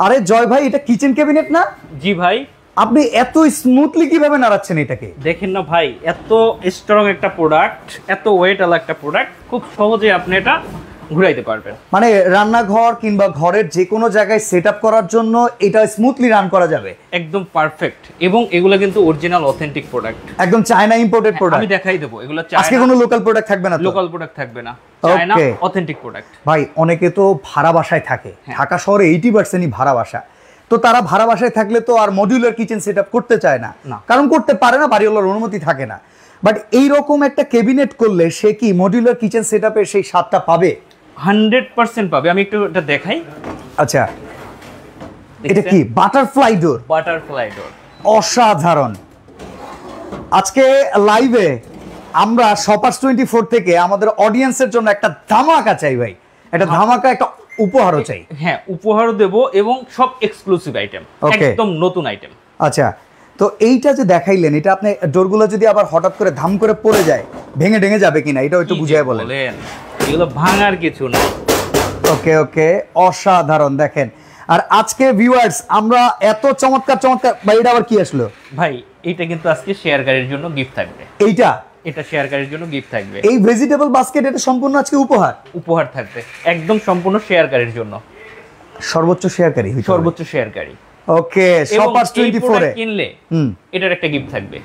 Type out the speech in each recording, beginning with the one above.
আরে জয় ভাই, এটা কিচেন ক্যাবিনেট না? জি ভাই। আপনি এত স্মুথলি কিভাবে নাড়াচ্ছেন এটাকে? দেখেন না ভাই, এত স্ট্রং একটা প্রোডাক্ট, এত ওয়েট আলা একটা প্রোডাক্ট, খুব সহজে আপনি এটা ঘুরাইতে পারবেন। মানে রান্নাঘর কিংবা ঘরের যে কোনো জায়গায় সেটআপ করার জন্য এটা স্মুথলি রান করা যাবে, একদম পারফেক্ট। এবং এগুলো কিন্তু অরিজিনাল অথেন্টিক প্রোডাক্ট, একদম চায়না ইম্পোর্টেড প্রোডাক্ট। আমি দেখাই দেব এগুলো চায়না, আজকে কোনো লোকাল প্রোডাক্ট থাকবে না তো? লোকাল প্রোডাক্ট থাকবে না, চায়না অথেন্টিক প্রোডাক্ট। ভাই অনেকে তো ভাড়া বাসায় থাকে, ঢাকা শহরে 80%ই ভাড়া বাসা। তো তারা ভাড়া বাসায় থাকলে তো আর মডিউলার কিচেন সেটআপ করতে চায় না, কারণ করতে পারে না, বাড়িওয়ালার অনুমতি থাকে না। বাট এইরকম একটা ক্যাবিনেট করলে সে কি মডিউলার কিচেন সেটআপের সেই স্বাদটা পাবে? 100% পাবে। আমি একটু এটা দেখাই। আচ্ছা, এটা কি বাটারফ্লাই ডোর? বাটারফ্লাই ডোর অসাধারণ। আজকে লাইভে আমরা শপার্স 24 থেকে আমাদের অডিয়েন্সের জন্য একটা ধামাকা চাই ভাই, একটা ধামাকা, একটা উপহারও চাই। হ্যাঁ, উপহারও দেব এবং সব এক্সক্লুসিভ আইটেম, একদম নতুন আইটেম। আচ্ছা, তো এইটা যে দেখাইলেন, এটা আপনি ডোরগুলো যদি আবার হঠাৎ করে ধাম করে পড়ে যায়, ভেঙে ঢেঙে যাবে কিনা এটা একটু বুঝিয়ে বলেন। এগুলো ভাঙার কিছু না। ওকে ওকে, অসাধারণ। দেখেন, আর আজকে ভিউয়ার্স আমরা এত চমৎকার চমৎকার, ভাই এটা আবার কি আসলো? ভাই এটা কিন্তু আজকে শেয়ারকারীর জন্য গিফট থাকবে। এটা শেয়ারকারীর জন্য গিফট থাকবে। এই ভেজিটেবল বাস্কেট এটা সম্পূর্ণ আজকে উপহার থাকবে, একদম সম্পূর্ণ শেয়ারকারীর জন্য। সর্বোচ্চ শেয়ারকারী। ওকে, শপার্স 24 এ কিনলে এটার একটা গিফট থাকবে।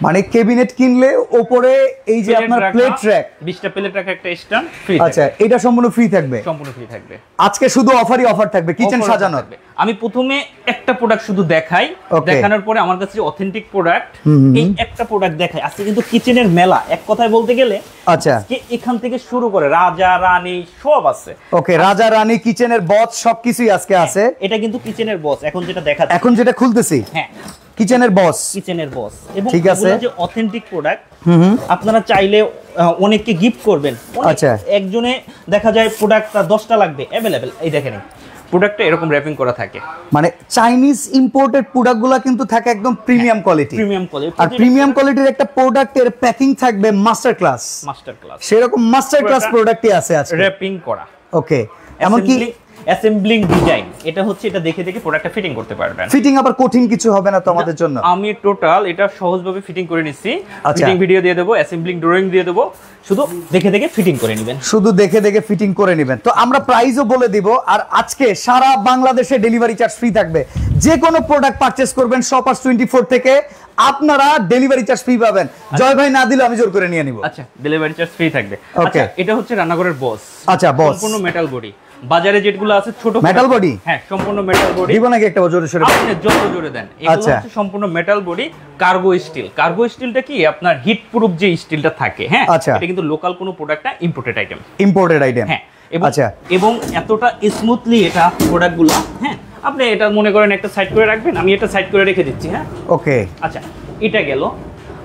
মানে ক্যাবিনেট কিনলে উপরে এই যে আপনার প্লেট র‍্যাক, 20টা প্লেট রাখা একটা স্ট্যান্ড ফ্রি। আচ্ছা, এটা সম্পূর্ণ ফ্রি থাকবে? সম্পূর্ণ ফ্রি থাকবে। আজকে শুধু অফার থাকবে কিচেন সাজানোর। আমি প্রথমে একটা প্রোডাক্ট শুধু দেখাই, দেখানোর পরে আমার কাছে অথেন্টিক প্রোডাক্ট, এই একটা প্রোডাক্ট দেখাই। আজকে কিন্তু কিচেনের মেলা, এক কথায় বলতে গেলে। আচ্ছা, এখান থেকে শুরু করে রাজা রানী সব আছে। ওকে, রাজা রানী, কিচেনের বস সবকিছুই আজকে আছে। এটা কিন্তু কিচেনের বস, এখন যেটা দেখাচ্ছি, এখন যেটা খুলতেছি, হ্যাঁ কিচেনের বস। এবং ঠিক আছে, যে অথেন্টিক প্রোডাক্ট আপনারা চাইলে অনেককে গিফট করবেন। আচ্ছা, একজনে দেখা যায় প্রোডাক্টটা 10টা লাগবে, अवेलेबल। এই দেখেন প্রোডাক্টটা এরকম র‍্যাপিং করা থাকে। মানে চাইনিজ ইম্পোর্টেড প্রোডাক্টগুলো কিন্তু থাকে একদম প্রিমিয়াম কোয়ালিটি। আর প্রিমিয়াম কোয়ালিটির একটা প্রোডাক্টের প্যাকিং থাকবে মাস্টার ক্লাস। সেরকম মাস্টার ক্লাস প্রোডাক্টই আছে আজকে র‍্যাপিং করা। ওকে, এমনকি অ্যাসেম্বলিং ডিজাইন, এটা হচ্ছে এটা দেখে প্রোডাক্টটা ফিটিং করতে পারবেন। ফিটিং আবার কঠিন কিছু হবে না তো আমাদের জন্য? আমি টোটাল এটা সহজভাবে ফিটিং করে নিচ্ছি। ফিটিং ভিডিও দিয়ে দেব, অ্যাসেম্বলিং ড্রয়িং দিয়ে দেব, শুধু দেখে ফিটিং করে নেবেন। তো আমরা প্রাইসও বলে দিব। আর আজকে সারা বাংলাদেশে ডেলিভারি চার্জ ফ্রি থাকবে। যে কোনো প্রোডাক্ট পারচেজ করবেন শপার্স 24 থেকে, আপনারা ডেলিভারি চার্জ ফ্রি পাবেন। জয় ভাই না দিলে আমি জোর করে নিয়ে নিব। আচ্ছা, ডেলিভারি চার্জ ফ্রি থাকবে। আচ্ছা, এটা হচ্ছে রান্নাঘরের বস। আচ্ছা, বস সম্পূর্ণ মেটাল বডি। বাজারে যেগুলো আছে ছোট মেটাল বডি, হ্যাঁ সম্পূর্ণ মেটাল বডি। দিব নাকি একটা জোরে সরে? আপনি যত জোরে দেন। এগুলো হচ্ছে সম্পূর্ণ metal body, cargo steel. Cargo স্টিলটা কি আপনার হিট প্রুফ যে স্টিলটা থাকে, হ্যাঁ এটা কিন্তু লোকাল কোনো প্রোডাক্ট না, ইম্পোর্টেড আইটেম। হ্যাঁ, আচ্ছা, এবং এতটা স্মুথলি এটা প্রোডাক্টগুলো, হ্যাঁ আপনি এটা মনে করেন একটা সাইড করে রাখবেন, আমি এটা সাইড করে রেখে দিচ্ছি। হ্যাঁ, ওকে। আচ্ছা, এটা গেল।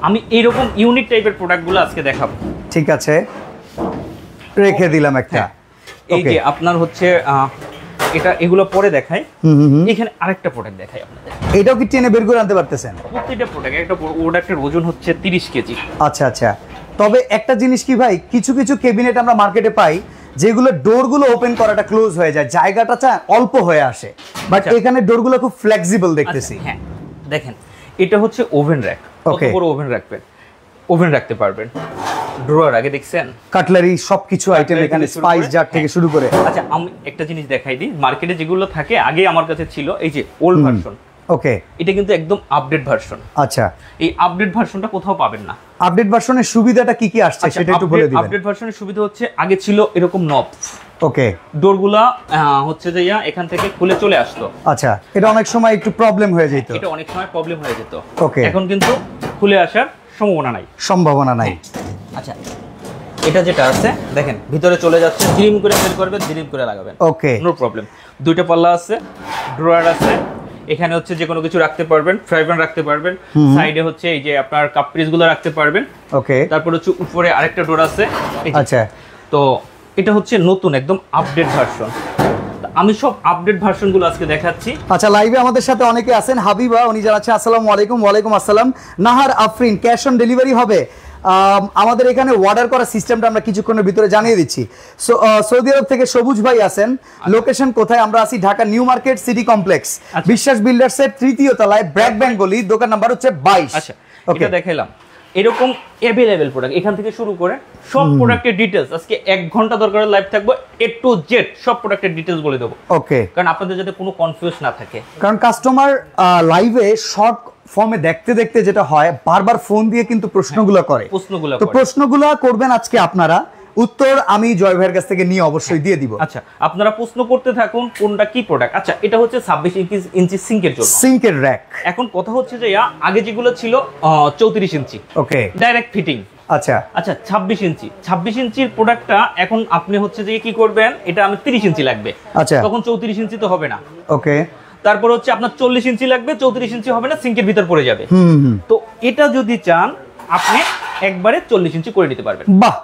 আমি এইরকম ইউনিক টাইপের প্রোডাক্টগুলো আজকে দেখাবো। ঠিক আছে, রেখে দিলাম একটা। এই যে আপনার হচ্ছে এটা, এগুলো পরে দেখাই। এখানে আরেকটা প্রোডাক্ট দেখাই আপনাদের। এটাও কি টেনে বের করে আনতে পারতেছেন? প্রত্যেকটা প্রোডাক্ট, একটা প্রোডাক্টের ওজন হচ্ছে 30 কেজি। আচ্ছা আচ্ছা, তবে একটা জিনিস কি ভাই, কিছু কিছু ক্যাবিনেট আমরা মার্কেটে পাই যেগুলো ডোরগুলো ওপেন করাটা ক্লোজ হয়ে যায়, জায়গাটা অল্প হয়ে আসে, বাট এখানে ডোরগুলো খুব ফ্লেক্সিবল দেখতেছি। হ্যাঁ, দেখেন এটা হচ্ছে ওভেন র্যাক। কত বড় ওভেন রাখবেন, ওভেন রাখতে পারবেন। ড্রয়ার আগে দেখছেন, কাটলারি সবকিছু আইটেম এখানে, স্পাইস জার থেকে শুরু করে। আচ্ছা, আমি একটা জিনিস দেখাই দিই। মার্কেটে যেগুলো থাকে আগে আমার কাছে ছিল এই যে ওল্ড ভার্সন। ওকে, এটা কিন্তু একদম আপডেট ভার্সন। আচ্ছা, এই আপডেট ভার্সনটা কোথাও পাবেন না। আপডেট ভার্সনের সুবিধাটা কি কি আসছে সেটা একটু বলে দিবেন। আপডেট ভার্সনের সুবিধা হচ্ছে আগে ছিল এরকম নব। ওকে, ডোরগুলা হচ্ছে যে এখান থেকে খুলে চলে আসতো। আচ্ছা, এটা অনেক সময় একটু প্রবলেম হয়ে যেত। এটা অনেক সময় প্রবলেম হয়ে যেত। ওকে, এখন কিন্তু খুলে আসার সম্ভাবনা নাই। আচ্ছা, এটা যেটা আছে দেখেন ভিতরে চলে যাচ্ছে, ড্রিম করে বের করবেন, ড্রিম করে লাগাবেন। ওকে, নো প্রবলেম। দুইটা পাল্লা আছে, ড্রয়ার আছে, এখানে হচ্ছে যে কোনো কিছু রাখতে পারবেন, ফ্রাই প্যান রাখতে পারবেন, সাইডে হচ্ছে এই যে আপনার কাপ পিসগুলো রাখতে পারবেন। ওকে, তারপর হচ্ছে উপরে আরেকটা ডোর আছে। আচ্ছা, তো এটা হচ্ছে নতুন একদম আপডেট ভার্সন। আমি সব আপডেট ভার্সনগুলো আজকে দেখাচ্ছি। আচ্ছা, লাইভে আমাদের সাথে অনেকে আছেন। হাবিবা উনি জানাচ্ছে আসসালামু আলাইকুম। ওয়ালাইকুম আসসালাম। Nahar Afrin, cash on delivery হবে? আমাদের এখানে অর্ডার করার সিস্টেমটা আমরা কিছুক্ষণের ভিতরে জানিয়ে দিচ্ছি। সৌদি আরব থেকে সবুজ ভাই আছেন, লোকেশন কোথায়? আমরা আছি Dhaka new market city complex, বিশ্বাস বিল্ডার্সের 3য় তলায়, ব্র্যাক ব্যাংক গলি, দোকান নাম্বার হচ্ছে 22। আচ্ছা, এটা দেখাইলাম এরকম अवेलेबल প্রোডাক্ট, এখান থেকে শুরু করে সব প্রোডাক্টের ডিটেইলস আজকে 1 ঘন্টা দরকার লাইভ থাকবো, A to Z সব প্রোডাক্টের ডিটেইলস বলে দেব। ওকে, কারণ আপনাদের যাতে কোনো কনফিউজ না থাকে, কারণ কাস্টমার লাইভে শর্ট ফর্মে দেখতে দেখতে যেটা হয় বারবার ফোন দিয়ে কিন্তু প্রশ্নগুলো করে, তো প্রশ্নগুলো করবেন আজকে আপনারা, উত্তর আমি জয় ভাইয়ের কাছ থেকে নিয়ে অবশ্যই দিয়ে দিব। আচ্ছা, আপনারা প্রশ্ন করতে থাকুন কোনটা কি প্রোডাক্ট। আচ্ছা, এটা হচ্ছে 26 ইঞ্চি সিঙ্কের জন্য, সিঙ্কের র‍্যাক। এখন কথা হচ্ছে যে আগে যেগুলো ছিল 34 ইঞ্চি, ওকে, ডাইরেক্ট ফিটিং। আচ্ছা আচ্ছা, 26 ইঞ্চির প্রোডাক্টটা এখন আপনি হচ্ছে যে কি করবেন, এটা আমি 30 ইঞ্চি লাগবে, আচ্ছা তখন 34 ইঞ্চি তো হবে না। ওকে, তারপর হচ্ছে আপনার 40 ইঞ্চি লাগবে, 34 ইঞ্চি হবে না, সিঙ্কের ভিতর পড়ে যাবে। তো এটা যদি চান আপনি একবারে 40 ইঞ্চি করে নিতে পারবেন। বাহ,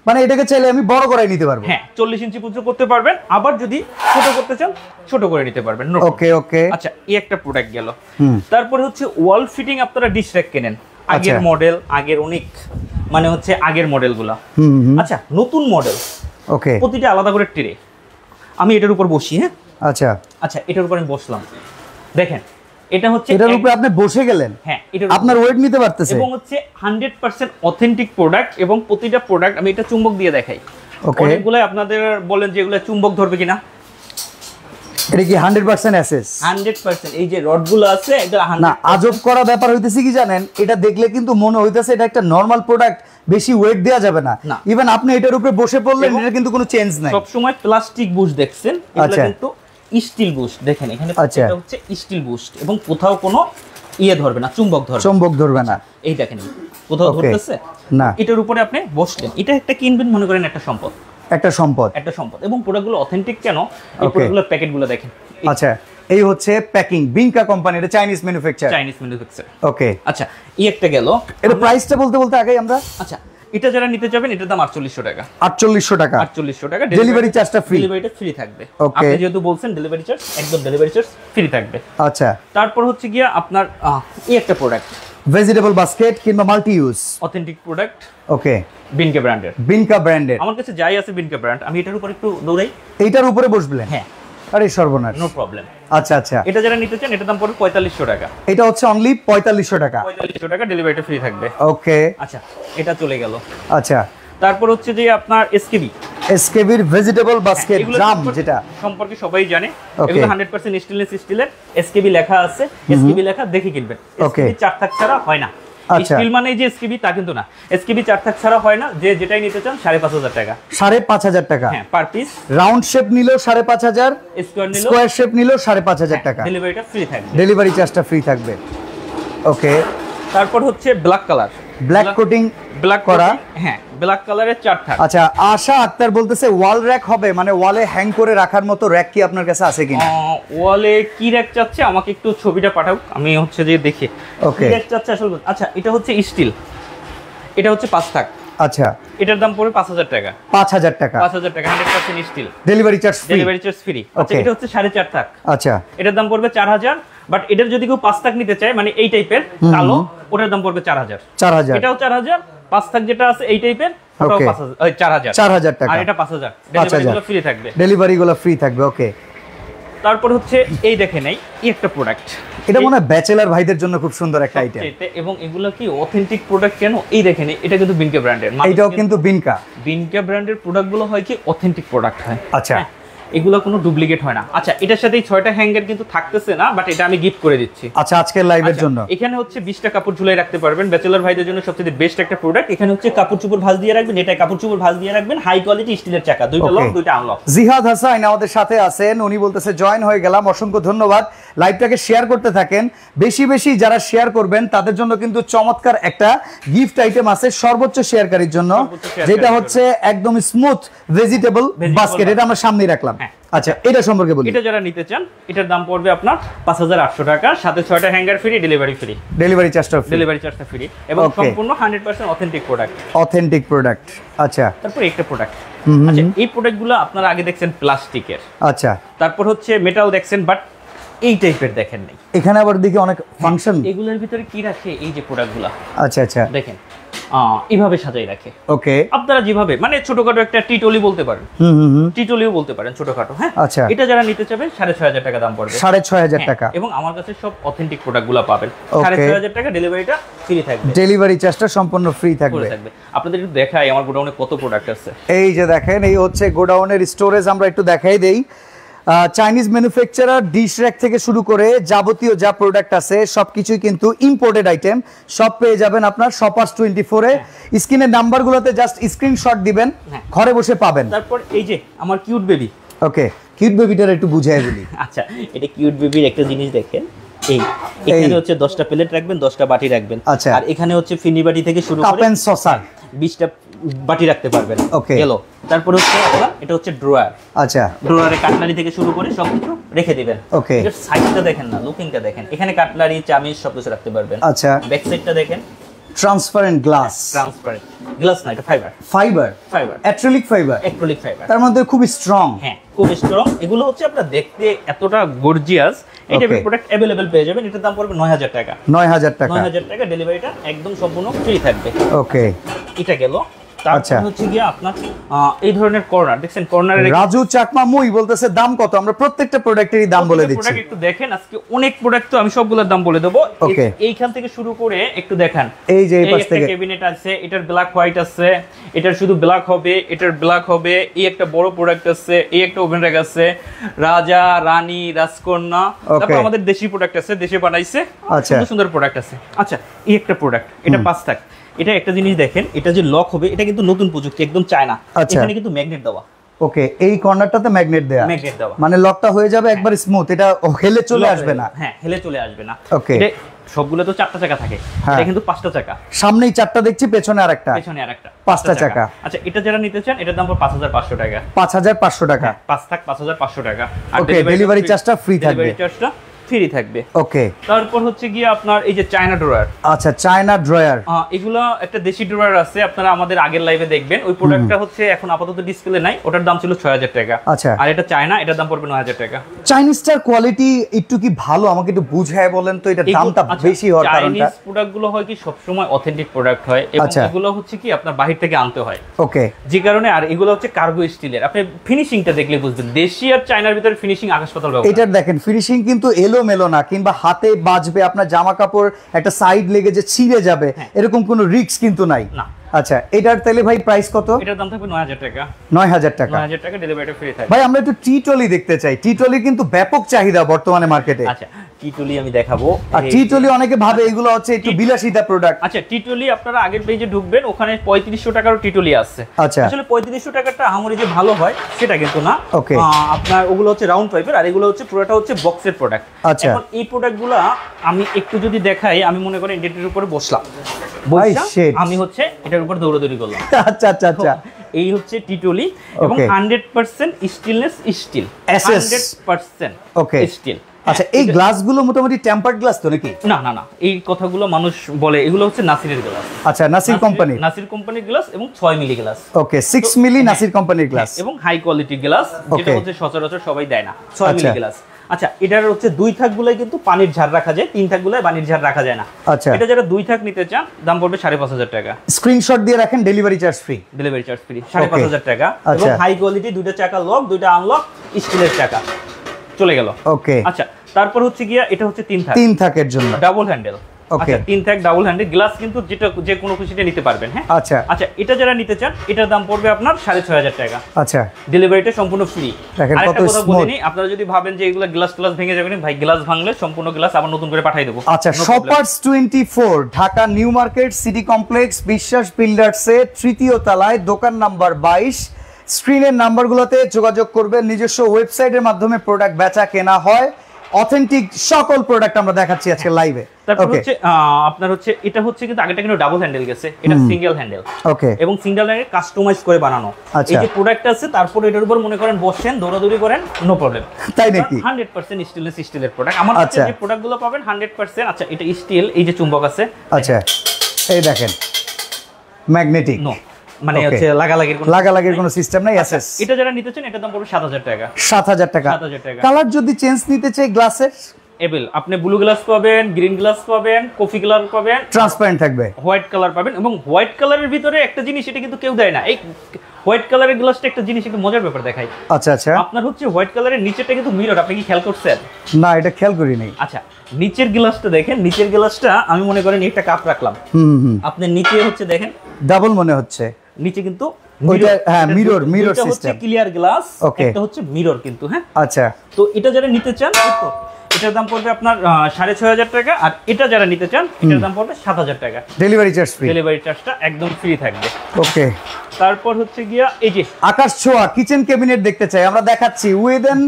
মানে এটাকে চাইলে আমি বড় করাই নিতে পারবো। হ্যাঁ, 40 ইঞ্চি পর্যন্ত করতে পারবেন, আবার যদি ছোট করতে চান ছোট করে নিতে পারবেন। ওকে ওকে, আচ্ছা, এই একটা প্রোডাক্ট গেল। তারপরে হচ্ছে ওয়াল ফিটিং, আপনারা ডিশ র‍্যাক কেনেন, আগের মডেল, আগের অনেক মানে হচ্ছে আগের মডেলগুলো। আচ্ছা, নতুন মডেল, ওকে, প্রতিটা আলাদা করে ট্রে। আমি এটার উপর বসি। হ্যাঁ, আচ্ছা আচ্ছা, এটার উপর আমি বসলাম, দেখেন এটা হচ্ছে এটার উপরে আপনি বসে গেলেন। হ্যাঁ, এটা আপনার ওয়েট নিতে পারতেছে, এবং হচ্ছে 100% অথেন্টিক প্রোডাক্ট, এবং প্রতিটা প্রোডাক্ট আমি এটা চুম্বক দিয়ে দেখাই। অনেকগুলো আপনাদের বলেন যে এগুলো চুম্বক ধরবে কিনা, এটা কি 100% এসএস? 100%। এই যে রডগুলো আছে এটা 100%। না, আজব করা ব্যাপার হইতেছে কি জানেন, এটা দেখলে কিন্তু মনে হইতেছে এটা একটা নরমাল প্রোডাক্ট, বেশি ওয়েট দেয়া যাবে না। ইভেন আপনি এটার উপরে বসে পড়লেন, এটা কিন্তু কোনো চেঞ্জ নাই। সব সময় প্লাস্টিক বুশ দেখছেন, এটা কিন্তু স্টিল বুশ। দেখেন এখানে এটা হচ্ছে স্টিল বুশ, এবং কোথাও কোনো ধরবে না, চুম্বক ধরবে না। এই দেখেন কোথাও ধরতেছে না। এটার উপরে আপনি বসলেন, এটা একটা কিনবেন মনে করেন একটা সম্পদ, এবং প্রোডাক্টগুলো অথেন্টিক কেন, এই প্রোডাক্টগুলোর প্যাকেটগুলো দেখেন। আচ্ছা, এই হচ্ছে প্যাকিং, বিনকা কোম্পানি, এটা চাইনিজ ম্যানুফ্যাকচার। ওকে, আচ্ছা, এই একটা গেল। এটা প্রাইসটা বলতে বলতে আগে আমরা, আচ্ছা, এটা যারা নিতে যাবেন এটার দাম 4800 টাকা। 4800 টাকা, 4800 টাকা। ডেলিভারি চার্জটা ফ্রি, ডেলিভারিটা ফ্রি থাকবে। আপনি যেহেতু বলছেন ডেলিভারি চার্জ, একদম ডেলিভারি চার্জ ফ্রি থাকবে। আচ্ছা, তারপর হচ্ছে গিয়া আপনার এই একটা প্রোডাক্ট, ভেজিটেবল বাস্কেট কিংবা মাল্টি ইউজ, অথেন্টিক প্রোডাক্ট। ওকে, বিনকা ব্র্যান্ডের, আমার কাছে যাই আছে বিনকা ব্র্যান্ড। আমি এটার উপর একটু দৌড়াই, এইটার উপরে বসবেন? হ্যাঁ। আরে সর্বনাশ, নো প্রবলেম। আচ্ছা আচ্ছা, এটা যারা নিতে চান এটার দাম পড়বে 4500 টাকা। এটা হচ্ছে অনলি 4500 টাকা। 4500 টাকা, ডেলিভারিটা ফ্রি থাকবে। ওকে, আচ্ছা, এটা চলে গেল। আচ্ছা, তারপর হচ্ছে যে আপনার এসকেবির ভেজিটেবল বাস্কেট ড্রাম, যেটা সম্পর্কে সবাই জানে, এগুলো 100% স্টেনলেস স্টিলের, এসকেবি লেখা আছে, এসকেবি লেখা দেখে কিনবেন। এসকেবি 4 থাক ছাড়া হয় না। স্টিল মানে যে এসকেবি তা কিন্তু না, এসকেবি 4 থাক ছাড়া হয় না। যে যেটাই নিতে চান 5500 টাকা। 5500 টাকা, হ্যাঁ, পার পিস। রাউন্ড শেপ নিলেও 5500, স্কয়ার শেপ নিলেও 5500 টাকা। ডেলিভারিটা ফ্রি থাকবে, ডেলিভারি চার্জটা ফ্রি থাকবে। ওকে, তারপর হচ্ছে black colour, black coating, black করা, হ্যাঁ, ব্ল্যাক কালারের 4 থাক। আচ্ছা, আশা আক্তার বলতেছে ওয়াল র‍্যাক হবে, মানে ওয়ালে হ্যাং করে রাখার মতো র‍্যাক কি আপনার কাছে আছে কিনা? ওয়ালে কি র‍্যাক চাচ্ছে আমাকে একটু ছবিটা পাঠাও, আমি হচ্ছে যে দেখি ওকে র‍্যাক চাচ্ছে আসলে। আচ্ছা, এটা হচ্ছে স্টিল, এটা হচ্ছে 5 থাক। আচ্ছা, এটার দাম পড়বে 5000 টাকা। 5000 টাকা, 5000 টাকা, 100% steel, delivery charge free. Delivery charge free. আচ্ছা, এটা হচ্ছে 4.5 থাক। আচ্ছা, এটার দাম পড়বে 4000, বাট এটার যদি কেউ 5 থাক নিতে চায়, মানে এই টাইপের কালো, ওটার দাম পড়বে 4000। এটাও 4000, 5 থাক যেটা আছে এই টাইপের, ওটাও 5000, 4000 টাকা, আর এটা 5000। ডেলিভারিগুলো ফ্রি থাকবে, ডেলিভারিগুলো ফ্রি থাকবে। ওকে, তারপর হচ্ছে এই দেখেন এই একটা প্রোডাক্ট, এটা মনে হয় ব্যাচেলর ভাইদের জন্য খুব সুন্দর একটা আইটেম, এবং এগুলো কি অথেন্টিক প্রোডাক্ট কেন, এই দেখেন এটা কিন্তু বিনকা ব্র্যান্ডের। এটাও কিন্তু বিনকা ব্র্যান্ডের প্রোডাক্টগুলো হয় কি অথেন্টিক প্রোডাক্ট হয়। আচ্ছা, এগুলো কোনো ডুপ্লিকেট হয় না। আচ্ছা, এটার সাথে 6টা হ্যাঙ্গার কিন্তু থাকতেছে না, বাট এটা আমি গিফট করে দিচ্ছি। আচ্ছা, আজকের লাইভের জন্য এখানে হচ্ছে 20টা কাপড় ঝুলাই রাখতে পারবেন, ব্যাচেলর ভাইদের জন্য সবচেয়ে বেস্ট একটা প্রোডাক্ট। এখানে হচ্ছে কাপড় চোপড় ভাঁজ দিয়ে রাখবেন, এটা কাপড় চোপড় ভাঁজ দিয়ে রাখবেন, হাই কোয়ালিটি স্টিলের চাকা, দুইটা লক দুইটা আনলক। জিহাদ হাসান আমাদের সাথে আছেন, উনি বলতেছে জয়েন হয়ে গেলাম, অসংখ্য ধন্যবাদ। লাইভটাকে শেয়ার করতে থাকেন, বেশি বেশি যারা শেয়ার করবেন তাদের জন্য কিন্তু চমৎকার একটা গিফট আইটেম আছে সর্বোচ্চ শেয়ারকারীর জন্য, যেটা হচ্ছে একদম স্মুথ ভেজিটেবল বাস্কেট। এটা আমরা সামনে রাখলাম। আচ্ছা, এটা সম্পর্কে বলি। এটা যারা নিতে চান এটার দাম পড়বে আপনার 5800 টাকা, সাথে 6টা hanger free, delivery free, delivery চার্জটা ফ্রি, এবং সম্পূর্ণ 100% অথেন্টিক প্রোডাক্ট। আচ্ছা, তারপর একটা প্রোডাক্ট। আচ্ছা, এই প্রোডাক্টগুলো আপনারা আগে দেখছেন প্লাস্টিকের, আচ্ছা, তারপর হচ্ছে মেটাল দেখছেন, বাট এই টাইপের দেখেন নাই। এখানে আবার দেখি অনেক ফাংশন। এগুলোর ভিতরে কি রাখে, এই যে প্রোডাক্টগুলো, আচ্ছা আচ্ছা দেখেন এইভাবে সাজাই রাখে। ওকে, আপনারা যেভাবে মানে ছোটখাটো একটা টিটলি বলতে পারেন, টিটলিও বলতে পারেন ছোটখাটো। হ্যাঁ, আচ্ছা, এটা যারা নিতে চাবে 6,500 টাকা দাম পড়বে। 6,500 টাকা। এবং আমার কাছে সব অথেন্টিক প্রোডাক্টগুলো পাবেন। 6,500 টাকা, ডেলিভারিটা ফ্রি থাকবে। ডেলিভারি চার্জটা সম্পূর্ণ ফ্রি থাকবে। আপনাদের একটু দেখাই আমার গোডাউনে কত প্রোডাক্ট আছে। এই যে দেখেন, এই হচ্ছে গোডাউনের স্টোরেজ, আমরা একটু দেখাই দেই। চাইনিজ ম্যানুফ্যাকচারার ডিশ র্যাক থেকে শুরু করে যাবতীয় যা প্রোডাক্ট আছে সবকিছুই কিন্তু ইম্পোর্টেড আইটেম, সব পেয়ে যাবেন আপনার শপার্স 24 এ। স্ক্রিনের নাম্বারগুলোতে জাস্ট স্ক্রিনশট দিবেন, ঘরে বসে পাবেন। তারপর এই যে আমার কিউট বেবি। ওকে, কিউট বেবিটার একটু বুঝাই বলি। আচ্ছা, এটা কিউট বেবির একটা জিনিস দেখেন, এখানে হচ্ছে 10টা প্লেট রাখবেন, 10টা বাটি রাখবেন। আচ্ছা, আর এখানে হচ্ছে ফিনি বাটি থেকে শুরু করে কাপ এন্ড সসার 20টা বাটি রাখতে পারবেন। ওকে, গেল। তারপর হচ্ছে আপনার এটা হচ্ছে ড্রয়ার। আচ্ছা, ড্রয়ারে কাটলারি থেকে শুরু করে সবকিছু রেখে দিবেন। ওকে, এর সাইজটা দেখেন না, লুকিংটা দেখেন, এখানে কাটলারি চামিচ সবকিছু রাখতে পারবেন। আচ্ছা, ব্যাক সাইডটা দেখেন, ট্রান্সপারেন্ট গ্লাস। ট্রান্সপারেন্ট গ্লাস না, এটা fibre. Fibre, acrylic fibre. Acrylic fibre, তার মধ্যে খুব স্ট্রং। হ্যাঁ, খুব স্ট্রং। এগুলো হচ্ছে আপনারা দেখতে এতটা গর্জিয়াস। এটা প্রোডাক্ট अवेलेबल পেয়ে যাবেন। এটার দাম পড়বে 9,000 টাকা। 9,000 টাকা। 9,000 টাকা, ডেলিভারিটা একদম সম্পূর্ণ ফ্রি থাকবে। ওকে, এটা গেল। তারপর হচ্ছে গিয়ে আপনার এই ধরনের কর্নার দেখছেন, কর্নারে রাজু চাকমা মুই বলতেছে দাম কত, আমরা প্রত্যেকটা প্রোডাক্টেরই দাম বলে দিচ্ছি। প্রোডাক্ট একটু দেখেন, আজকে অনেক প্রোডাক্ট তো আমি সবগুলোর দাম বলে দেব। এইখান থেকে শুরু করে একটু দেখেন, এই যে এই পাশ থেকে ক্যাবিনেট আছে, এটার ব্ল্যাক হোয়াইট আছে, এটার শুধু ব্ল্যাক হবে, এটার ব্ল্যাক হবে। এই একটা বড় প্রোডাক্ট আছে, এই একটা ওভেন র‍্যাক আছে, রাজা রানী রাজকন্যা। তারপর আমাদের দেশি প্রোডাক্ট আছে, দেশে বানাইছে, সুন্দর সুন্দর প্রোডাক্ট আছে। আচ্ছা, এই একটা প্রোডাক্ট, এটা 5 টাকা। এটা একটা জিনিস দেখেন, এটা যে লক হবে, এটা কিন্তু নতুন প্রযুক্তি, একদম চায়না। এখানে কিন্তু ম্যাগনেট দেওয়া। ওকে, এই কর্নারটাতে ম্যাগনেট দেয়া, মানে লকটা হয়ে যাবে একবার স্মুথ, এটা হেলে চলে আসবে না। হ্যাঁ, হেলে চলে আসবে না। ওকে, সবগুলো তো 4টা চাকা থাকে, এটা কিন্তু 5টা চাকা। সামনেই 4টা দেখছি, পেছনে আরেকটা, 5টা চাকা। আচ্ছা, এটা যারা নিতে চান এটার দাম 5,500 টাকা। 5,500 টাকা, 5 থাক 5,500 টাকা। আর ডেলিভারি চার্জটা ফ্রি থাকবে। ডেলিভারি চার্জটা ফ্রি থাকবে। ওকে, তারপর হচ্ছে গিয়ে আপনার এই যে চায়না ড্রয়ার। আচ্ছা, চায়না ড্রয়ার, এগুলো একটা দেশি ড্রয়ার আছে, আপনারা আমাদের আগের লাইভে দেখবেন। ওই প্রোডাক্টটা হচ্ছে এখন আপাতত ডিসপ্লে নাই, ওটার দাম ছিল 6,000 টাকা। আচ্ছা, আর এটা চায়না, এটার দাম পড়বে 9,000 টাকা। চাইনিজটার কোয়ালিটি একটু কি ভালো, আমাকে একটু বুঝায় বলেন তো, এটা দামটা বেশি হওয়ার কারণটা? চাইনিজ প্রোডাক্টগুলো হয় কি সব সময় অথেন্টিক প্রোডাক্ট হয়, এবং এগুলো হচ্ছে কি আপনার বাহির থেকে আনতে হয়। ওকে, যে কারণে। আর এগুলো হচ্ছে কার্গো স্টিলের, আপনি ফিনিশিংটা দেখলে বুঝবেন, দেশি আর চায়নার ভিতরে ফিনিশিং আকাশ পাতাল ব্যাপার। এটার দেখেন ফিনিশিং কিন্তু এলোমেলো না, কিংবা হাতে বাজবে, আপনার জামা কাপড় একটা সাইড লেগে যে ছিঁড়ে যাবে এরকম কোনো রিস্ক কিন্তু নাই। না। আচ্ছা, এটার তাহলে ভাই প্রাইস কত? এটার দাম থাকবে 9,000 টাকা। 9,000 টাকা। 9,000 টাকা, ডেলিভারিটা ফ্রি থাকবে। ভাই আমরা একটু টি-টলি দেখতে চাই, টি-টলি কিন্তু ব্যাপক চাহিদা বর্তমানে মার্কেটে। আচ্ছা, টি-টলি আমি দেখাবো। আর টি-টলি অনেকে ভাবে এগুলো হচ্ছে একটু বিলাসিতা প্রোডাক্ট। আচ্ছা, টি-টলি আপনারা আগের পেজে ঢুকবেন, ওখানে 3500 টাকারও টি-টলি আছে। আচ্ছা, আসলে 3500 টাকাটা আমারই যে ভালো হয় সেটা কিন্তু না। ওকে, আপনার ওগুলো হচ্ছে রাউন্ড পাইপের, আর এগুলো হচ্ছে পুরোটা হচ্ছে বক্সের প্রোডাক্ট। আচ্ছা, এখন এই প্রোডাক্টগুলো আমি একটু যদি দেখাই, আমি মনে করি ইন্টারনেটের উপরে বসলাম, আমি হচ্ছে এটার উপর দৌড়াদৌড়ি করলাম। আচ্ছা আচ্ছা আচ্ছা, এই হচ্ছে টি-টলি, এবং 100% স্টিলনেস, স্টিল 100% ওকে স্টিল। আচ্ছা, এই গ্লাসগুলো মোটামুটি টেম্পারড গ্লাস তো নাকি? না না না, এই কথাগুলো মানুষ বলে, এগুলো হচ্ছে নাসিরের গ্লাস। আচ্ছা, নাসির কোম্পানির গ্লাস, এবং 6 মিলি গ্লাস। ওকে, 6 মিলি নাসির কোম্পানির গ্লাস, এবং হাই কোয়ালিটি গ্লাস, যেটা হচ্ছে সচরাচর সবাই দেয় না, 6 মিলি গ্লাস। আচ্ছা, এটার হচ্ছে 2 থাকগুলাই কিন্তু পানির ঝাড় রাখা যায়, 3 থাকগুলাই পানির ঝাড় রাখা যায় না। আচ্ছা, এটা যারা 2 থাক নিতে চান দাম পড়বে 5,500 টাকা। স্ক্রিনশট দিয়ে রাখেন, delivery charge free. Delivery charge free, 5,500 টাকা। এবং হাই কোয়ালিটি 2টা চাকা লক, 2টা আনলক, স্টিলের চাকা চলে গেল। ওকে, আচ্ছা, তারপর হচ্ছে গিয়া এটা হচ্ছে 3 থাকের জন্য ডাবল হ্যান্ডেল। আচ্ছা, 3 থাক ডাবল হ্যান্ডেল গ্লাস, কিন্তু যেটা যে কোনো খুশিতে নিতে পারবেন। হ্যাঁ, আচ্ছা আচ্ছা, এটা যারা নিতে চান এটার দাম পড়বে আপনার 6,500 টাকা। আচ্ছা, ডেলিভারিটা সম্পূর্ণ ফ্রি। আরেকটা কথা বলে নিই, আপনারা যদি ভাবেন যে এগুলা গ্লাস ভেঙে যাবে, ভাই গ্লাস ভাঙলে সম্পূর্ণ গ্লাস আবার নতুন করে পাঠিয়ে দেব। আচ্ছা, shoppers 24 Dhaka new market city complex বিশ্বাস বিল্ডার্সে 3য় তলায়, দোকান নাম্বার 22। স্ক্রিনের নাম্বারগুলোতে যোগাযোগ করবেন। নিজস্ব ওয়েবসাইটের মাধ্যমে প্রোডাক্ট বেচা কেনা হয়, অথেন্টিক সকল প্রোডাক্ট আমরা দেখাচ্ছি আজকে লাইভে। তারপর হচ্ছে আপনার হচ্ছে এটা হচ্ছে কিন্তু আগেটা কিন্তু ডাবল হ্যান্ডেল গেছে, এটা সিঙ্গেল হ্যান্ডেল। ওকে, এবং সিঙ্গেল হ্যান্ডেল কাস্টমাইজ করে বানানো। এই যে প্রোডাক্ট আছে, তারপর এটার উপর মনে করেন বসেন, দৌড়াদৌড়ি করেন, নো প্রবলেম। তাই নাকি? 100% স্টেনলেস স্টিলের প্রোডাক্ট আমার কাছে যে প্রোডাক্টগুলো পাবেন 100%। আচ্ছা, এটা স্টিল, এই যে চুম্বক আছে। আচ্ছা, এই দেখেন ম্যাগনেটিক। নো, মানে হচ্ছে লাগালাগির কোনো সিস্টেম নাই এসএস। এটা যারা নিতে চান এটার দাম পড়বে 7000 টাকা। 7000 টাকা। কালার যদি চেঞ্জ নিতে চাই গ্লাসের এবেল, আপনি ব্লু গ্লাস পাবেন, গ্রিন গ্লাস পাবেন, কফি কালার পাবেন, ট্রান্সপারেন্ট থাকবে, হোয়াইট কালার পাবেন। এবং হোয়াইট কালারের ভিতরে একটা জিনিস এটা কিন্তু কেউ দেয় না, এই হোয়াইট কালারের গ্লাসটা একটা জিনিস একটু মজার ব্যাপার দেখাই। আচ্ছা আচ্ছা, আপনার হচ্ছে হোয়াইট কালারের নিচেটা কিন্তু মিরর, আপনি কি খেয়াল করছেন? না, এটা খেয়াল করিনি। আচ্ছা, নিচের গ্লাসটা দেখেন, নিচের গ্লাসটা আমি মনে করেন একটা কাপ রাখলাম, আপনি নিচে হচ্ছে দেখেন ডাবল মনে হচ্ছে, নিচে কিন্তু মিরর সিস্টেম, ক্লিয়ার গ্লাস, একটা হচ্ছে মিরর কিন্তু। হ্যাঁ, আচ্ছা। তো এটা যারা নিতে চান তো এটার দাম পড়বে আপনার 6500 টাকা, আর এটা যারা নিতে চান এটার দাম পড়বে 7000 টাকা। ডেলিভারি চার্জ ফ্রি, ডেলিভারি চার্জটা একদম ফ্রি থাকবে। ওকে। তারপর হচ্ছে গিয়া এই যে আকাশ ছোঁয়া কিচেন ক্যাবিনেট দেখতে চাই আমরা, দেখাচ্ছি উইদিন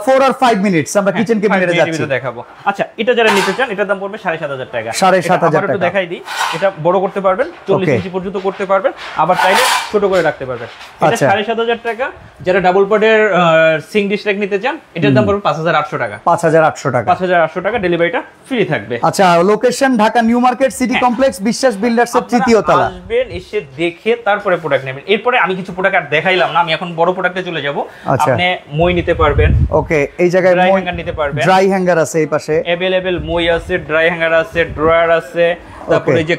4 or 5 মিনিটস আমরা কিচেন ক্যাবিনেটে যাচ্ছি, দেখাবো। আচ্ছা, এটা যারা নিতে চান এটার দাম পড়বে 7500 টাকা। 7500 টাকা। একটু দেখাই দিই, এটা বড় করতে পারবেন, 40 ইঞ্চি পর্যন্ত করতে পারবেন, আবার চাইলে ছোট করে রাখতে পারবেন। এটা 7500 টাকা। যারা ডাবল পটের সিং ডিশ র্যাক নিতে চান এটার দাম পড়বে 5800 টাকা। 5800 টাকা। 5800 টাকা, ডেলিভারিটা ফ্রি থাকবে। আচ্ছা, location Dhaka new market city complex, বিশ্বাস বিল্ডার্স এর তৃতীয় তলা। আসবেন, এসে দেখে তারপরে প্রোডাক্ট নেবেন। এরপরে আমি কিছু প্রোডাক্ট আর দেখাইলাম না, আমি এখন বড় প্রোডাক্টে চলে যাব। আপনি মই নিতে পারবেন, ওকে। এই জায়গায় ড্রাই হ্যাঙ্গার নিতে পারবেন, ড্রাই হ্যাঙ্গার আছে এই পাশে अवेलेबल, মই আছে, ড্রাই হ্যাঙ্গার আছে, ড্রয়ার আছে, তারপরে এই যে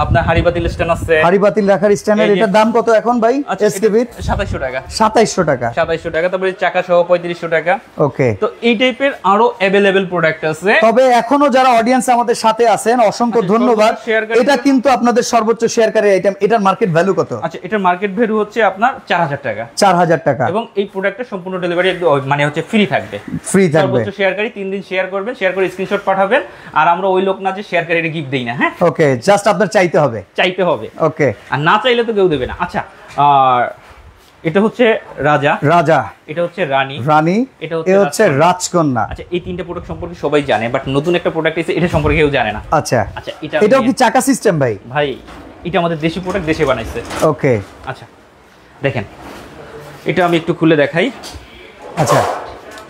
আপনার হাড়ি বাতিল স্ট্যান্ড আছে, হাড়ি বাতিল রাখার স্ট্যান্ডের। এটার দাম কত এখন ভাই? এসকেবির 2700 টাকা। 2700 টাকা, 2700 টাকা। তারপরে চাকা সহ 3500 টাকা। ওকে। তো এই টাইপের আরো अवेलेबल প্রোডাক্ট আছে। তবে এখনো যারা অডিয়েন্স আমাদের সাথে আছেন অসংখ্য ধন্যবাদ। এটা কিন্তু আপনাদের সর্বোচ্চ শেয়ারকারী আইটেম। এটার মার্কেট ভ্যালু কত? আচ্ছা, এটার মার্কেট ভ্যালু হচ্ছে আপনার 4000 টাকা। 4000 টাকা। এবং এই প্রোডাক্টের সম্পূর্ণ ডেলিভারি মানে হচ্ছে ফ্রি থাকবে। ফ্রি থাকবে। সর্বোচ্চ শেয়ারকারী 3 দিন শেয়ার করবেন, শেয়ার করে স্ক্রিনশট পাঠাবেন। আর আমরা ওই লোক না যে শেয়ারকারীকে গিফট দেই না। হ্যাঁ, ওকে, জাস্ট আপনার চাইতে হবে, চাইতে হবে, ওকে। আর না চাইলে তো কেউ দেবে না। আচ্ছা, আর এটা হচ্ছে রাজা, রাজা, এটা হচ্ছে রানী, রানী, এটা হচ্ছে রাজকন্যা। আচ্ছা, এই তিনটা প্রোডাক্ট সম্পর্কে সবাই জানে, বাট নতুন একটা প্রোডাক্ট এসে এটা সম্পর্কে কেউ জানে না। আচ্ছা আচ্ছা, এটাও কি চাকা সিস্টেম ভাই? ভাই, এটা আমাদের দেশি প্রোডাক্ট, দেশে বানাইছে। ওকে। আচ্ছা, দেখেন এটা আমি একটু খুলে দেখাই। আচ্ছা,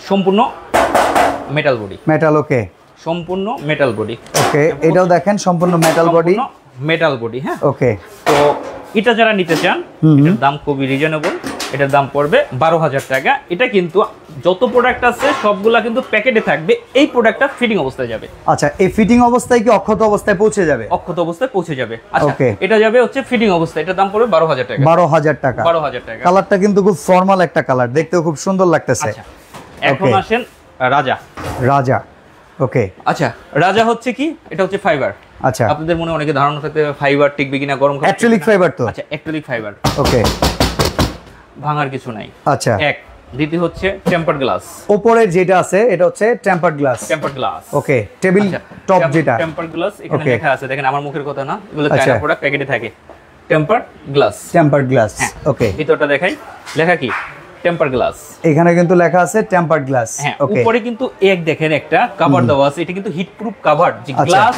সম্পূর্ণ মেটাল বডি, মেটাল, ওকে। সম্পূর্ণ মেটাল বডি, ওকে। এটাও দেখেন সম্পূর্ণ মেটাল বডি, মেটাল বডি। হ্যাঁ, ওকে। তো এটা যারা নিতে চান এটার দাম খুবই রিজনেবল, এটার দাম পড়বে 12000 টাকা। এটা কিন্তু যত প্রোডাক্ট আছে সবগুলা কিন্তু প্যাকেটে থাকবে, এই প্রোডাক্টটা ফিটিং অবস্থায় যাবে। আচ্ছা, এই ফিটিং অবস্থায় কি অক্ষত অবস্থায় পৌঁছে যাবে? অক্ষত অবস্থায় পৌঁছে যাবে। আচ্ছা, এটা যাবে হচ্ছে ফিটিং অবস্থায়, এটার দাম পড়বে 12000 টাকা। 12000 টাকা। 12000 টাকা। কালারটা কিন্তু খুব ফর্মাল একটা কালার, দেখতেও খুব সুন্দর লাগতেছে। আচ্ছা, এখন আসেন রাজা। রাজা, ওকে। আচ্ছা, রাজা হচ্ছে কি? এটা হচ্ছে ফাইবার। আচ্ছা, আপনাদের মনে অনেকে ধারণা থাকতে ফাইবার টিকবে কিনা, গরম কাপড়। অ্যাক্রিলিক ফাইবার তো? আচ্ছা, অ্যাক্রিলিক ফাইবার, ওকে। ভাঙার কিছু নাই। আচ্ছা, এক। দ্বিতীয় হচ্ছে টেম্পারড গ্লাস, উপরের যেটা আছে এটা হচ্ছে টেম্পারড গ্লাস। টেম্পারড গ্লাস, ওকে। টেবিল টপ যেটা টেম্পারড গ্লাস, এখানে লেখা আছে, দেখেন আমার মুখের কথা না, এগুলো চায়না প্রোডাক্ট, প্যাকেটে থাকে tempered glass. Tempered glass, okay. ভিতরটা দেখাই, লেখা কি? Tempered glass. এখানে কিন্তু লেখা আছে টেম্পারড গ্লাস। হ্যাঁ, উপরে কিন্তু এক দেখেন একটা কভার দেওয়া আছে, এটা কিন্তু হিট প্রুফ কভার, যে গ্লাস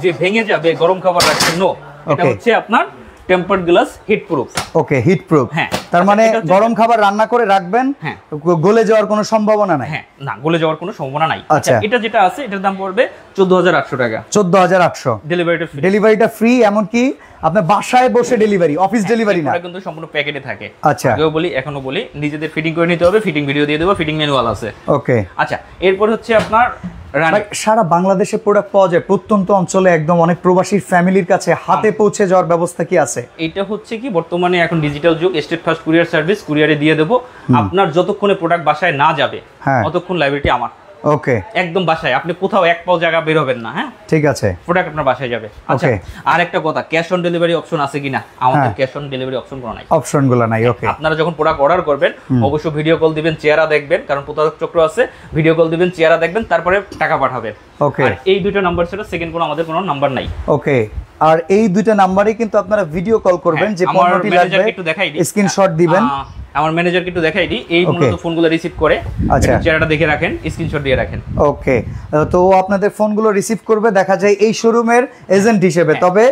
যে ভেঙে যাবে গরম খাবার রাখছেন, নো, এটা হচ্ছে আপনার টেম্পারড গ্লাস হিট প্রুফ। ওকে, হিট প্রুফ। হ্যাঁ, তার মানে গরম খাবার রান্না করে রাখবেন, গলে যাওয়ার কোনো সম্ভাবনা নাই। হ্যাঁ, না, গলে যাওয়ার কোনো সম্ভাবনা নাই। আচ্ছা, এটা যেটা আছে এটার দাম পড়বে 14800 টাকা। 14800। ডেলিভারিটা ফ্রি। ডেলিভারিটা ফ্রি, এমন কি আপনার বাসায় বসে ডেলিভারি, অফিস ডেলিভারি না, এটা কিন্তু সম্পূর্ণ প্যাকেটে থাকে। আচ্ছা, আগেও বলি এখনো বলি, নিজেদের ফিটিং করে নিতে হবে, ফিটিং ভিডিও দিয়ে দেব, ফিটিং ম্যানুয়াল আছে। ওকে। আচ্ছা, এরপর হচ্ছে আপনার সারা বাংলাদেশে প্রোডাক্ট পাওয়া যায়, প্রত্যন্ত অঞ্চলে একদম অনেক প্রবাসী ফ্যামিলির কাছে হাতে পৌঁছে যাওয়ার ব্যবস্থা কি আছে? এটা হচ্ছে কি, বর্তমানে এখন ডিজিটাল যুগ, স্টেট ফার্স্ট কুরিয়ার সার্ভিস, কুরিয়ারে দিয়ে দেবো। আপনার যতক্ষণে প্রোডাক্ট বাসায় না যাবে ততক্ষণ লাইব্রেরিটি আমার। ওকে, একদম বাসায়, আপনি কোথাও এক পাও জায়গা বের হবেন না। হ্যাঁ, ঠিক আছে, প্রোডাক্ট আপনার বাসায় যাবে। আচ্ছা, আর একটা কথা, ক্যাশ অন ডেলিভারি অপশন আছে কিনা? আমাদের ক্যাশ অন ডেলিভারি অপশন কোনো নাই, অপশনগুলো নাই। ওকে। আপনারা যখন প্রোডাক্ট অর্ডার করবেন অবশ্যই ভিডিও কল দিবেন, চেহারা দেখবেন, কারণ প্রতারক চক্র আছে, ভিডিও কল দিবেন, চেহারা দেখবেন, তারপরে টাকা পাঠাবেন। ওকে। আর এই দুটো নাম্বার ছাড়া সেকেন্ড কোনো আমাদের কোনো নাম্বার নাই। ওকে। আর এই দুইটা নাম্বারে কিন্তু আপনারা ভিডিও কল করবেন, যে পণ্যটি লাগবে স্ক্রিনশট দিবেন। আমার ম্যানেজারকে একটু দেখাই দিই, এই মূলত ফোনগুলো রিসিভ করে, আচ্ছা, চেহারাটা দেখে রাখেন, স্ক্রিনশট দিয়ে রাখেন। ওকে, তো আপনাদের ফোনগুলো রিসিভ করবে, দেখা যায় এই শোরুমের এজেন্ট হিসেবে। তবে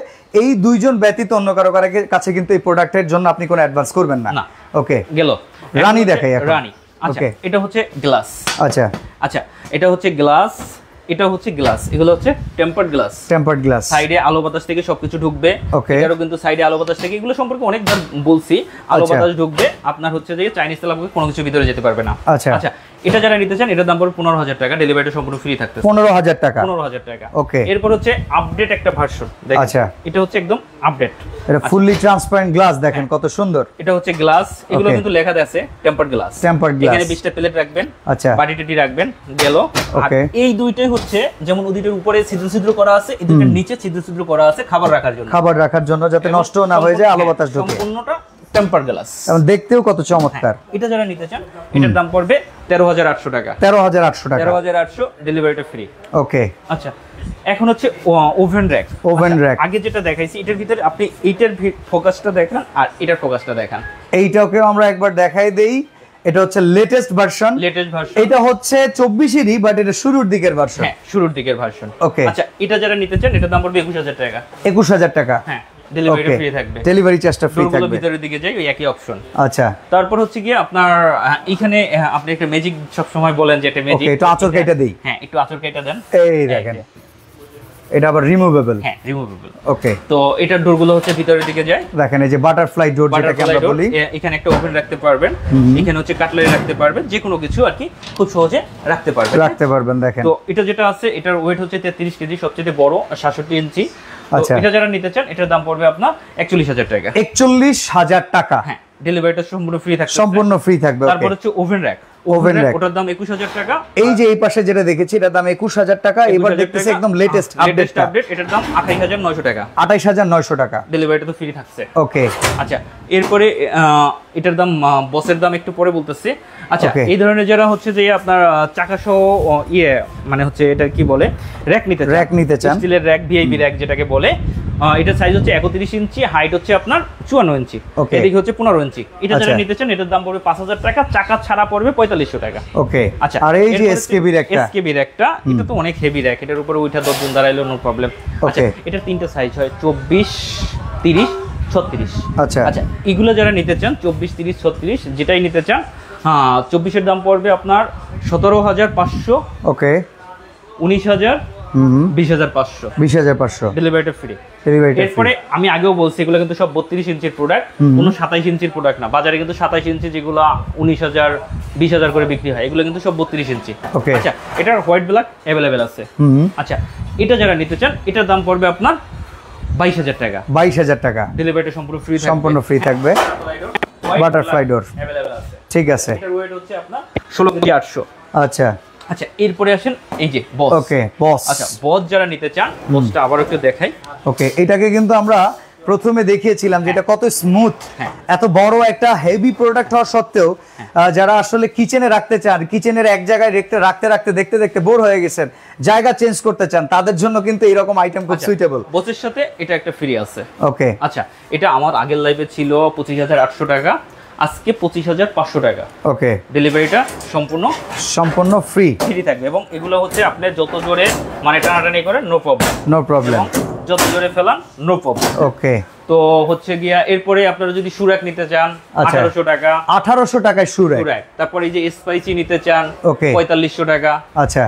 এই দুইজন ব্যতীত অন্য কারো কাছে কিন্তু এই প্রোডাক্টের জন্য আপনি কোনো অ্যাডভান্স করবেন না। ওকে, গেল। রানী দেখাই এখন। রানী। আচ্ছা, এটা হচ্ছে গ্লাস। আচ্ছা, আচ্ছা, এটা হচ্ছে গ্লাস, এটা হচ্ছে গ্লাস, এগুলো হচ্ছে টেম্পারড গ্লাস। টেম্পারড গ্লাস, সাইডে আলো বাতাস থেকে সবকিছু ঢুকবে। ওকে, এটারও কিন্তু সাইডে আলো বাতাস থেকে, এগুলো সম্পর্কে অনেকবার বলছি, আলো বাতাস ঢুকবে। আপনার হচ্ছে যে চাইনিজ তেল আপনাকে কোনো কিছু ভিতরে যেতে পারবে না। আচ্ছা, এটা যারা নিতে চান এটার দাম পড়বে 15,000 টাকা, ডেলিভারিটা সম্পূর্ণ ফ্রি থাকতেছে। 15,000 টাকা, 15,000 টাকা। ওকে। এরপর হচ্ছে আপডেট একটা ভার্সন দেখেন। আচ্ছা, এটা হচ্ছে একদম আপডেট, এটা ফুললি ট্রান্সপারেন্ট গ্লাস, দেখেন কত সুন্দর। এটা হচ্ছে গ্লাস, এগুলো কিন্তু লেখা আছে টেম্পারড গ্লাস। টেম্পারড গ্লাস, এখানে 20টা প্লেট রাখবেন, আচ্ছা, বাটি টাটি রাখবেন, গেল। আর ওকে, এই দুইটাই হচ্ছে যেমন ওদিকের উপরে ছিদ্র ছিদ্র করা আছে, এই দুইটার নিচে ছিদ্র ছিদ্র করা আছে খাবার রাখার জন্য, খাবার রাখার জন্য, যাতে নষ্ট না হয়ে যায়, আলো বাতাস ঢোকে। সম্পূর্ণটা টেম্পারড গ্লাস, এবং দেখতেও কত চমৎকার। এটা যারা নিতে চান এটার দাম পড়বে 13,800 টাকা। 13,800 টাকা, 13,800, ডেলিভারিটা ফ্রি। ওকে। আচ্ছা, এখন হচ্ছে ওভেন র্যাক। ওভেন র্যাক, আগে যেটা দেখাইছি এটার ভিতরে আপনি এইটার ফোকাসটা দেখান আর এটার ফোকাসটা দেখান। এইটাকেও আমরা একবার দেখাই দেই। এটা হচ্ছে লেটেস্ট ভার্সন, এটা হচ্ছে 24-এরই, বাট এটা শুরুর দিকের ভার্সন। হ্যাঁ, শুরুর দিকের ভার্সন। ওকে। আচ্ছা, এটা যারা নিতে চান এটার দাম পড়বে 21,000 টাকা। 21,000 টাকা, হ্যাঁ, ডেলিভারি ফ্রি থাকবে। ডেলিভারি চার্জটা ফ্রি থাকবে। ভিতরের দিকে যাই ওই একই অপশন। আচ্ছা, তারপর হচ্ছে কি আপনার এখানে আপনি একটা ম্যাজিক সব সময় বলেন যে এটা ম্যাজিক, ওকে, একটু আঁচড় কাইটা দেই। হ্যাঁ, একটু আঁচড় কাইটা দেন। এই দেখেন, এটা আবার রিমুভেবল। হ্যাঁ, রিমুভেবল। ওকে, তো এটার ডোরগুলো হচ্ছে ভিতরের দিকে যায়। দেখেন এই যে বাটারফ্লাই ডোর যেটাকে আমরা বলি। এখানে একটা ওভেন রাখতে পারবেন, এখানে হচ্ছে কাটলারি রাখতে পারবেন, যে কোনো কিছু আর কি খুব সহজে রাখতে পারবেন। দেখেন, তো এটা যেটা আছে এটার ওয়েট হচ্ছে 33 কেজি, সবচেয়ে বড়, 67 ইঞ্চি। আচ্ছা, এটা যারা নিতে চান এটার দাম পড়বে আপনার 41,000 টাকা। 41,000 টাকা, হ্যাঁ, ডেলিভারিটা সম্পূর্ণ ফ্রি থাকবে। সম্পূর্ণ ফ্রি থাকবে। তারপর হচ্ছে ওভেন র‍্যাক, ওটার দাম 21,000 টাকা। এই যে এই পাশে যেটা দেখেছি এটার দাম 21,000 টাকা। এবার দেখতেছি একদম লেটেস্ট আপডেট, এটার দাম 28,900 টাকা। 28,900 টাকা, ডেলিভারিটা তো ফ্রি থাকছে। ওকে। আচ্ছা, এরপরে এটার দাম, বসের দাম একটু পরে বলতেছি। আচ্ছা, এই ধরনের যারা হচ্ছে যে আপনার চাকা সহ মানে হচ্ছে এটা কি বলে, র‍্যাক নিতে চান, স্টিলের র‍্যাক, ভিআইপি র‍্যাক যেটাকে বলে। এটার সাইজ হচ্ছে 31 ইঞ্চি, হাইট হচ্ছে আপনার 54 ইঞ্চি, এদিকে হচ্ছে 15 ইঞ্চি। এটা যারা নিতে চান এটার দাম পড়বে 5,000 টাকা, চাকা ছাড়া পড়বে 4500 টাকা। ওকে। আচ্ছা, আর এই যে এসকেবি র‍্যাকটা, এটা তো অনেক হেভি র‍্যাক, এটার উপরে উঠা 10 জন দাঁড়াইলো নো প্রবলেম। আচ্ছা, এটার তিনটা সাইজ হয় 24, 30, 36। আচ্ছা, এগুলো যারা নিতে চান 24, 30, 36 যেটাই নিতে চান, 24 এর দাম পড়বে আপনার 17,500। ওকে। 19,000, 20,500, 20,500, ডেলিভারিটা ফ্রি। এরপরে আমি আগেও বলছি এগুলো কিন্তু সব 32 ইঞ্চির প্রোডাক্ট, কোনো 27 ইঞ্চির প্রোডাক্ট না। বাজারে কিন্তু 27 ইঞ্চি যেগুলো 19,000, 20,000 করে বিক্রি হয়, এগুলো কিন্তু সব 32 ইঞ্চি। আচ্ছা, এটার হোয়াইট ব্ল্যাক অ্যাভেলেবেল আছে। আচ্ছা, এটা যারা নিতে চান এটার দাম পড়বে আপনার 22,000 টাকা। 22,000 টাকা, ডেলিভারিটা সম্পূর্ণ ফ্রি থাকবে। বাটারফ্লাই ডোর অ্যাভেলেবেল আছে, ঠিক আছে। এটার ওয়েট হচ্ছে আপনার 16 কেজি 800। আচ্ছা, আচ্ছা, এরপরে আসেন এই যে বস। ওকে, বস। আচ্ছা, বস যারা নিতে চান বসটা আবার একটু দেখাই। ওকে, এটাকে কিন্তু আমরা প্রথমে দেখিয়েছিলাম যেটা কত স্মুথ, এত বড় একটা হেভি প্রোডাক্ট হওয়া সত্ত্বেও যারা আসলে কিচেনে রাখতে চান, কিচেনের এক জায়গায় রাখতে দেখতে বোর হয়ে গেছেন, জায়গা চেঞ্জ করতে চান, তাদের জন্য কিন্তু এরকম আইটেম খুব সুইটেবল। বসের সাথে এটা একটা ফ্রি আছে। ওকে। আচ্ছা, এটা আমার আগের লাইভে ছিল 25,800 টাকা, আজকে 25,500 টাকা। ওকে, ডেলিভারিটা সম্পূর্ণ ফ্রি থাকবে। এবং এগুলো হচ্ছে আপনি যত জোরে মানে টানাটানি করেন নো প্রবলেম, যত জোরে ফেলান নো প্রবলেম। ওকে। তো হচ্ছে গিয়া এরপরে আপনারা যদি সুরাক নিতে চান 1800 টাকা, 1800 টাকায় সুরাক। তারপর এই যে স্পাইসি নিতে চান 4500 টাকা। আচ্ছা,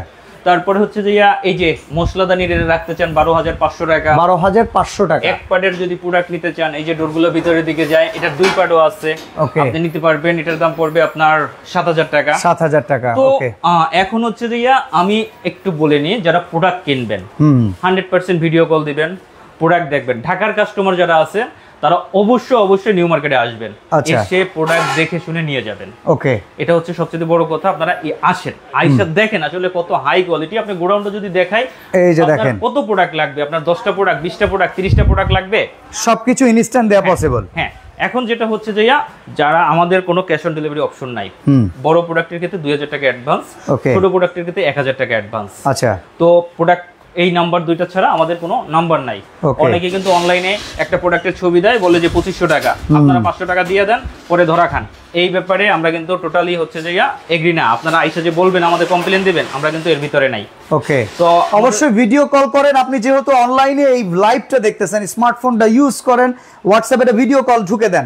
তারপরে হচ্ছে যে এই যে মশলাদানি রাখতে চান 12,500 টাকা। 12,500 টাকা। এক পার্টের যদি প্রোডাক্ট নিতে চান, এই যে ডোরগুলো ভিতরের দিকে যায়, এটা দুই পার্টও আছে, আপনি নিতে পারবেন। এটার দাম পড়বে আপনার 7,000 টাকা। 7,000 টাকা। তো এখন হচ্ছে যে আমি একটু বলে নিই, যারা প্রোডাক্ট কিনবেন 100% ভিডিও কল দিবেন, প্রোডাক্ট দেখবেন। ঢাকার কাস্টমার যারা আছে তারা অবশ্যই নিউ মার্কেটে আসবেন, এসে প্রোডাক্ট দেখে শুনে নিয়ে যাবেন। ওকে, এটা হচ্ছে সবচেয়ে বড় কথা। আপনারা আসেন, আইসা দেখেন আসলে কত হাই কোয়ালিটি। আপনি গোডাউনটা যদি দেখাই, এই যে দেখেন কত প্রোডাক্ট লাগবে আপনার, 10টা প্রোডাক্ট, 20টা প্রোডাক্ট, 30টা প্রোডাক্ট লাগবে, সবকিছু ইনস্ট্যান্ট দেয়া পসিবল। হ্যাঁ, এখন যেটা হচ্ছে যে যারা আমাদের কোনো ক্যাশ অন ডেলিভারি অপশন নাই, বড় প্রোডাক্টের ক্ষেত্রে 2,000 টাকা অ্যাডভান্স, ছোট প্রোডাক্টের ক্ষেত্রে 1,000 টাকা অ্যাডভান্স। আচ্ছা, তো প্রোডাক্ট এই নাম্বার দুইটা ছাড়া আমাদের কোনো নাম্বার নাই। অনেকে কিন্তু অনলাইনে একটা প্রোডাক্টের ছবি দেয়, বলে যে 2500 টাকা, আপনারা 500 টাকা দিয়ে দেন, পরে ধরা খান। এই ব্যাপারে আমরা কিন্তু টোটালি হচ্ছে যে এগ্রি না। আপনারা আইসা যে বলবেন আমাদের কমপ্লেন দিবেন, আমরা কিন্তু এর ভিতরে নাই। ওকে, তো অবশ্যই ভিডিও কল করেন। আপনি যেহেতু অনলাইনে এই লাইভটা দেখতেছেন, স্মার্টফোনটা ইউজ করেন, হোয়াটসঅ্যাপে একটা ভিডিও কল ঢুকে দেন,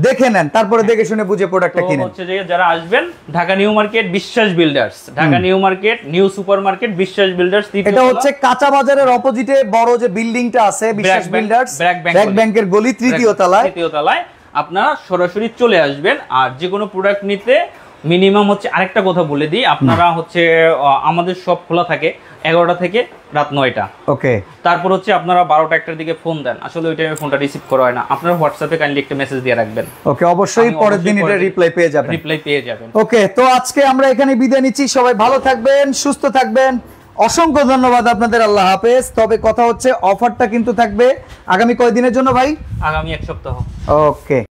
দেখে নেন, তারপরে দেখে শুনে বুঝে প্রোডাক্টটা কিনেন। হচ্ছে যে যারা আসবেন ঢাকা নিউ মার্কেট বিশ্বাস builders, Dhaka new market new super market বিশ্বাস বিল্ডার্স, এটা হচ্ছে কাঁচা বাজারের অপোজিটে বড় যে বিল্ডিংটা আছে বিশ্বাস বিল্ডার্স, ব্র্যাক ব্যাংকের গলি, তৃতীয় তলায় আপনারা সরাসরি চলে আসবেন। আর যে কোনো প্রোডাক্ট নিতে মিনিমাম হচ্ছে আরেকটা কথা বলে দিই, আপনারা হচ্ছে আমাদের সব খোলা থাকে 11টা থেকে রাত 9টা। ওকে, তারপর হচ্ছে আপনারা 12টা একটার দিকে ফোন দেন, আসলে ওই টাইমে ফোনটা রিসিভ করা হয় না, আপনারা হোয়াটসঅ্যাপে কাইন্ডলি একটা মেসেজ দিয়ে রাখবেন। ওকে, অবশ্যই পরের দিন এটা রিপ্লাই পেয়ে যাবেন। ওকে, তো আজকে আমরা এখানে বিদায় নিচ্ছি, সবাই ভালো থাকবেন, সুস্থ থাকবেন, অসংখ্য ধন্যবাদ আপনাদের, আল্লাহ হাফেজ। তবে কথা হচ্ছে অফারটা কিন্তু থাকবে আগামী কয়দিনের জন্য ভাই? আগামী 1 সপ্তাহ। ওকে।